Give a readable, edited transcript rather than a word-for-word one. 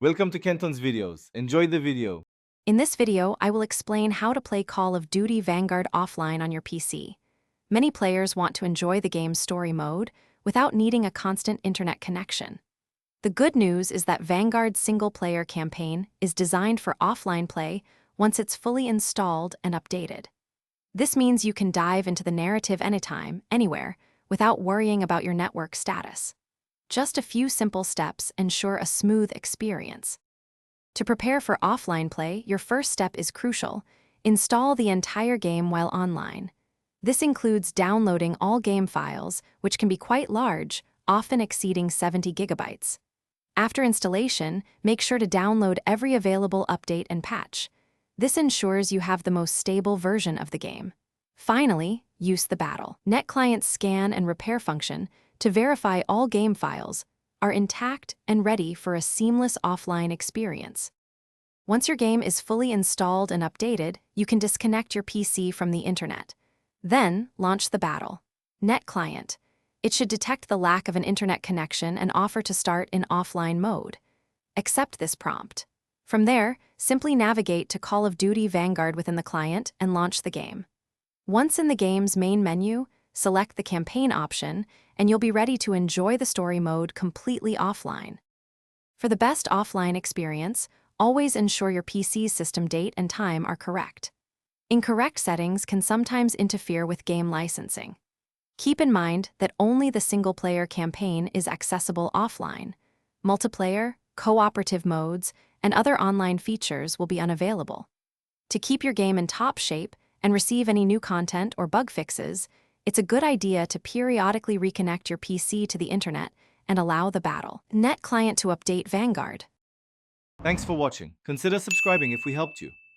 Welcome to Kenton's videos. Enjoy the video. In this video, I will explain how to play Call of Duty Vanguard offline on your PC. Many players want to enjoy the game's story mode without needing a constant internet connection. The good news is that Vanguard's single-player campaign is designed for offline play once it's fully installed and updated. This means you can dive into the narrative anytime, anywhere, without worrying about your network status. Just a few simple steps ensure a smooth experience. To prepare for offline play, your first step is crucial. Install the entire game while online. This includes downloading all game files, which can be quite large, often exceeding 70 gigabytes. After installation, make sure to download every available update and patch. This ensures you have the most stable version of the game. Finally, use the Battle Net Client's scan and repair function to verify all game files are intact and ready for a seamless offline experience. Once your game is fully installed and updated, you can disconnect your PC from the internet. Then, launch the Battle Net Client. It should detect the lack of an internet connection and offer to start in offline mode. Accept this prompt. From there, simply navigate to Call of Duty Vanguard within the client and launch the game. Once in the game's main menu, select the campaign option, and you'll be ready to enjoy the story mode completely offline. For the best offline experience, always ensure your PC's system date and time are correct. Incorrect settings can sometimes interfere with game licensing. Keep in mind that only the single-player campaign is accessible offline. Multiplayer, cooperative modes, and other online features will be unavailable. To keep your game in top shape and receive any new content or bug fixes, it's a good idea to periodically reconnect your PC to the internet and allow the Battle Net Client to update Vanguard. Thanks for watching. Consider subscribing if we helped you.